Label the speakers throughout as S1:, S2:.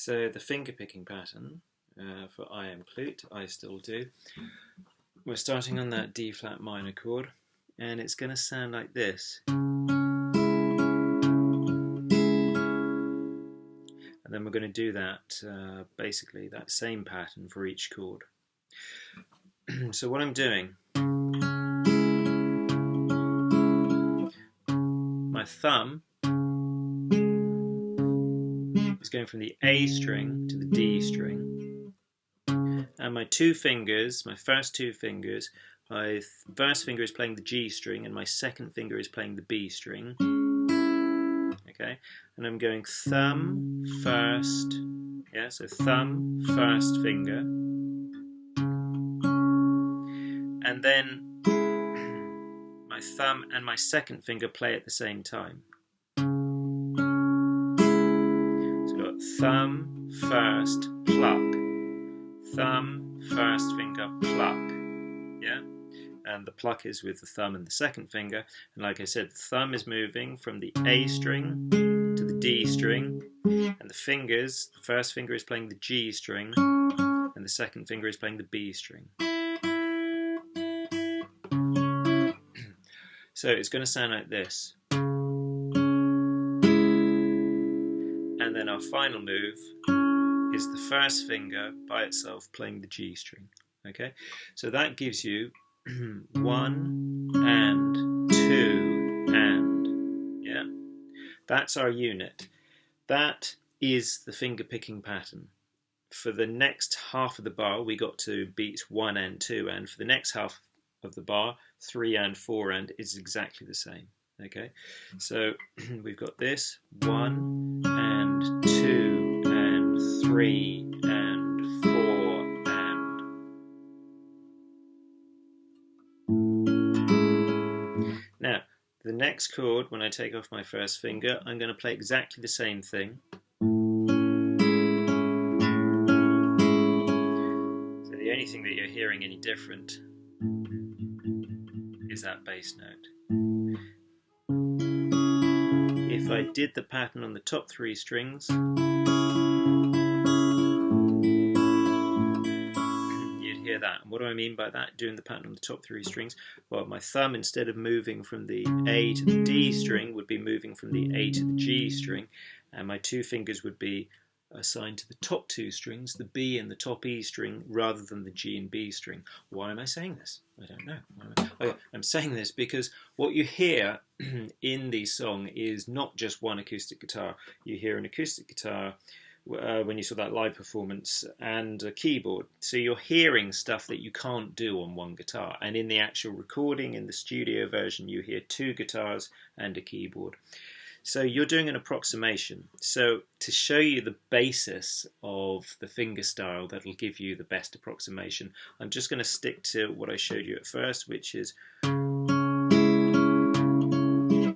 S1: So the finger picking pattern for I am Kloot, I still do. We're starting on that D flat minor chord, and it's going to sound like this. And then we're going to do that, basically that same pattern for each chord. So what I'm doing, my thumb is going from the A string to the D string, and my two fingers, my first two fingers, my first finger is playing the G string and my second finger is playing the B string. Okay, and I'm going thumb first, yeah, so thumb first finger, and then my thumb and my second finger play at the same time. So I've got thumb first pluck, thumb first finger pluck, yeah, and the pluck is with the thumb and the second finger, and like I said, the thumb is moving from the A string to the D string, and the fingers, the first finger is playing the G string and the second finger is playing the B string. So it's going to sound like this. And then our final move is the first finger by itself playing the G string. Okay, so that gives you 1 and 2 and, yeah, that's our unit. That is the finger picking pattern. For the next half of the bar we got to beats 1 and 2, and for the next half of the bar 3 and 4 and is exactly the same. Okay, so we've got this 1 and 2 and 3 and 4 and. Now the next chord, when I take off my first finger, I'm going to play exactly the same thing. So the only thing that you're hearing any different is that bass note. If I did the pattern on the top 3 strings, you'd hear that. And what do I mean by that, doing the pattern on the top 3 strings? Well, my thumb, instead of moving from the A to the D string, would be moving from the A to the G string, and my two fingers would be assigned to the top 2 strings, the B and the top E string, rather than the G and B string. Why am I saying this? I don't know. I'm saying this because what you hear in the song is not just one acoustic guitar. You hear an acoustic guitar when you saw that live performance and a keyboard. So you're hearing stuff that you can't do on one guitar. And in the actual recording, in the studio version, you hear 2 guitars and a keyboard. So you're doing an approximation. So to show you the basis of the finger style that'll give you the best approximation, I'm just going to stick to what I showed you at first, which is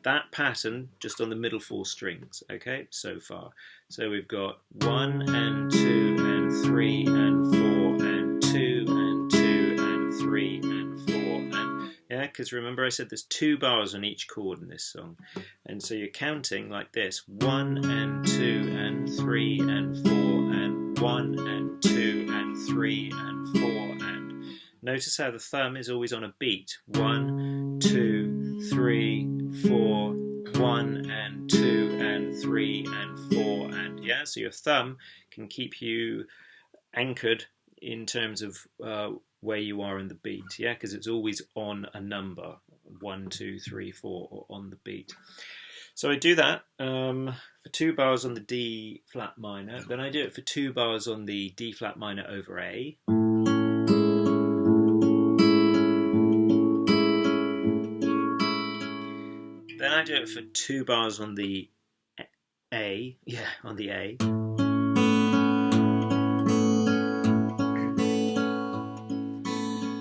S1: that pattern just on the middle 4 strings, okay, so far. So we've got 1 and 2 and 3 and 4 and 2 and 2 and 3 and 4 and, yeah, because remember I said there's 2 bars on each chord in this song, and so you're counting like this: 1 and 2 and 3 and 4 and 1 and 2 and 3 and 4 and. Notice how the thumb is always on a beat. 1, 2, 3, 4, 1 and 2 and 3 and 4 and, yeah, so your thumb can keep you anchored in terms of where you are in the beat, yeah, because it's always on a number, 1, 2, 3, 4, or on the beat. So I do that for 2 bars on the D flat minor, then I do it for 2 bars on the D flat minor over A. Then I do it for 2 bars on the A, yeah, on the A.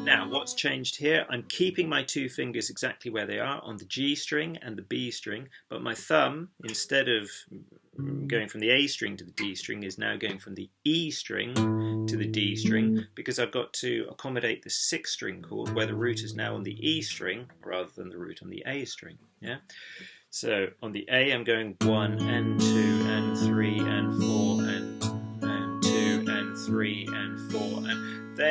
S1: Now, what's changed here? I'm keeping my 2 fingers exactly where they are on the G string and the B string, but my thumb, instead of going from the A string to the D string, is now going from the E string to the D string, because I've got to accommodate the 6-string chord where the root is now on the E string rather than the root on the A string. Yeah. So on the A I'm going 1 and 2 and 3 and 4 and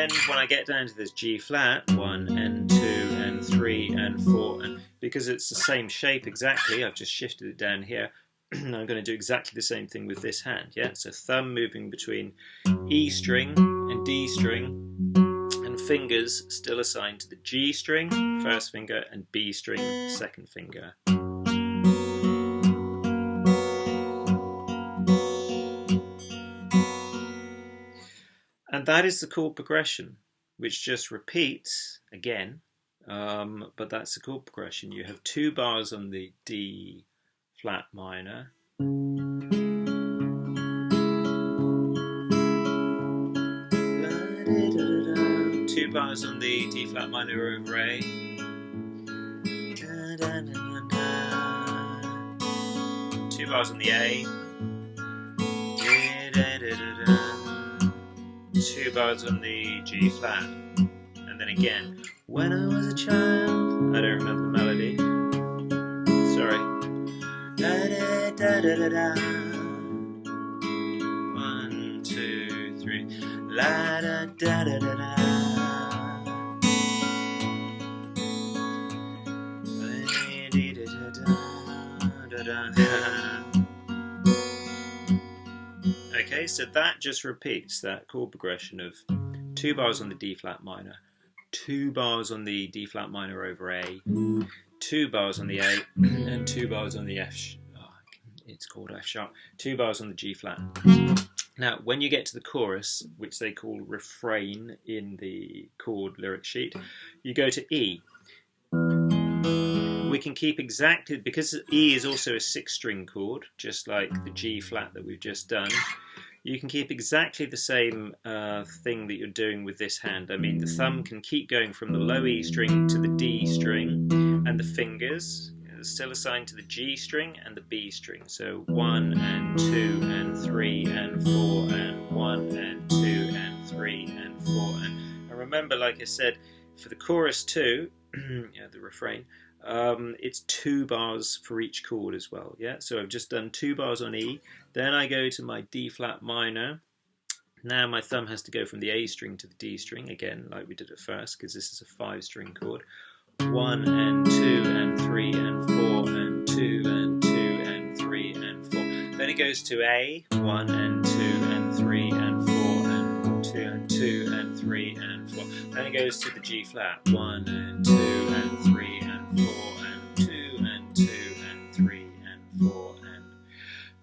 S1: then when I get down to this G flat, 1 and 2 and 3 and 4, and because it's the same shape exactly, I've just shifted it down here. I'm going to do exactly the same thing with this hand. Yeah, so thumb moving between E string and D string, and fingers still assigned to the G string, first finger, and B string, second finger. And that is the chord progression, which just repeats again, but that's the chord progression. You have 2 bars on the D flat minor, 2 bars on the D flat minor over A, 2 bars on the A, 2 bars on the G flat, and then again, when I was a child, I don't remember the melody, sorry, da da da da da da, 1, 2, 3, la da da da da da, da da da. Okay, so that just repeats that chord progression of 2 bars on the D flat minor, 2 bars on the D flat minor over A, 2 bars on the A, and 2 bars on the F. It's called F sharp. 2 bars on the G flat. Now, when you get to the chorus, which they call refrain in the chord lyric sheet, you go to E. We can keep exactly, because E is also a 6-string chord, just like the G flat that we've just done, you can keep exactly the same thing that you're doing with this hand. I mean, the thumb can keep going from the low E string to the D string, and the fingers are still assigned to the G string and the B string. So 1 and 2 and 3 and 4 and 1 and 2 and 3 and 4. And remember, like I said, for the chorus too, the refrain, it's 2 bars for each chord as well. Yeah, so I've just done 2 bars on E, then I go to my D flat minor. Now my thumb has to go from the A string to the D string again, like we did at first, because this is a 5-string chord. 1 and 2 and 3 and 4 and 2 and 2 and 3 and 4. Then it goes to A, 1 and 2 and 3 and 4 and 2 and 2 and 3 and 4. Then it goes to the G flat, 1 and 2 and 3 and 4 and 2 and 2 and 3 and 4. And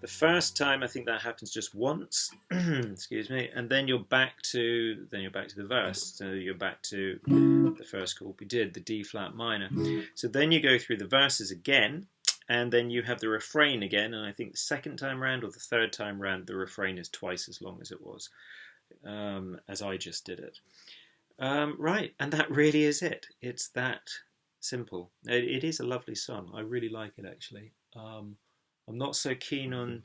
S1: the first time I think that happens just once, excuse me, and then you're back to the verse. So you're back to the first chord we did, the D flat minor. So then you go through the verses again, and then you have the refrain again, and I think the second time round or the third time round the refrain is twice as long as it was, as I just did it. Right, and that really is it. It's that simple. It is a lovely song. I really like it, actually. I'm not so keen on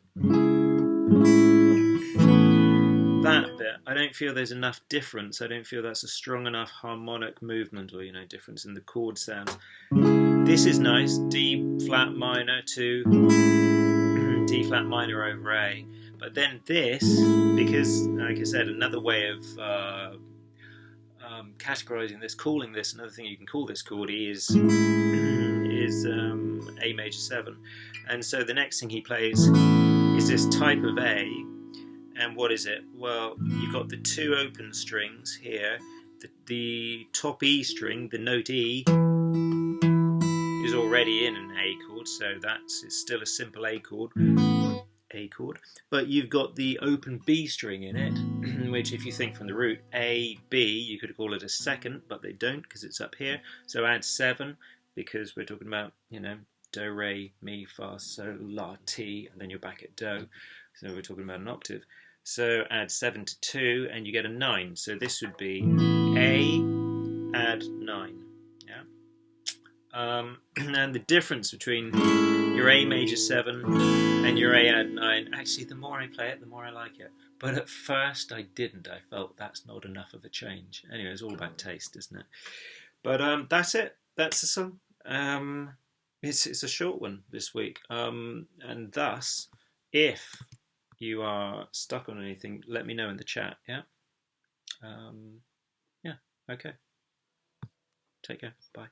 S1: that bit. I don't feel there's enough difference. I don't feel that's a strong enough harmonic movement or, difference in the chord sounds. This is nice. D flat minor to D flat minor over A. But then this, because, like I said, another way of categorizing this, calling this, another thing you can call this chord is A major 7. And so the next thing he plays is this type of A, and what is it? Well, you've got the 2 open strings here. The top E string, the note E, is already in an A chord, so it's still a simple A chord. But you've got the open B string in it, which if you think from the root A, B, you could call it a second, but they don't because it's up here. So add 7, because we're talking about, do, re, mi, fa, sol, la, ti, and then you're back at do. So we're talking about an octave. So add 7 to 2, and you get a 9. So this would be A, add 9. Yeah. And the difference between your A major 7 and your A add 9, actually the more I play it, the more I like it. But at first I didn't. I felt that's not enough of a change. Anyway, it's all about taste, isn't it? But that's it. That's the song. It's a short one this week. And thus, if you are stuck on anything, let me know in the chat, yeah? Okay, take care, bye.